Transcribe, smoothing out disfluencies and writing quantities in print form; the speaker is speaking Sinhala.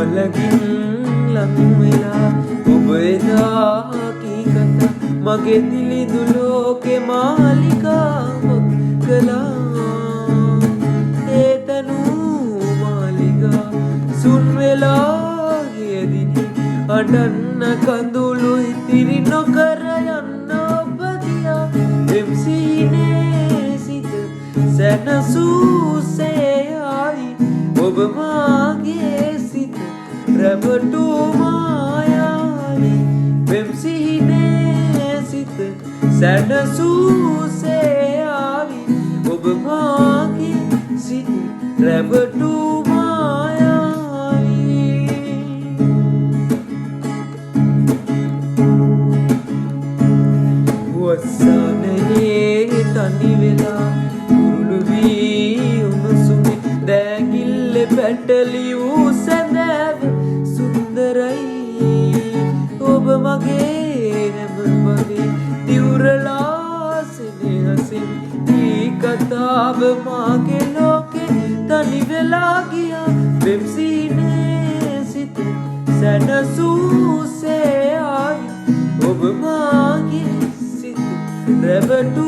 මලකින් ලං වෙලා ඔබ එදා කී කතා මගේ දිලිදු ලෝකේ මාලිකාවක් කළා ඒ තනූ මාලිගා සුන් වෙලා ගියදිනි අඩන්න කඳුළු ඉතිරි නොකර යන්න ඔබ ගියා එම්සීනේ සිත සැනසූසේ ආයි ඔබ මාගේ සිත රැවටු මායාවි වෙම්සීනේ සිත සැනසූසේ ආයි ඔබ මාගේ සිත රැවටු මායාවි වස්සනයේ තනි වෙලා කුරුළු වී උණුසුමේ දෑගිල්ල පැටලියූ සැඳෑව සුන්දරයි ඔබ මගේ හැම වගේ දිවුරලා සෙනෙහසින් ඊ කතාව මාගේ ලෝකේ තනි වෙලා ගියා වෙම්සීනේ සිත සැනසූසේ ආයි ඔබ මාගේ සිත රැවටු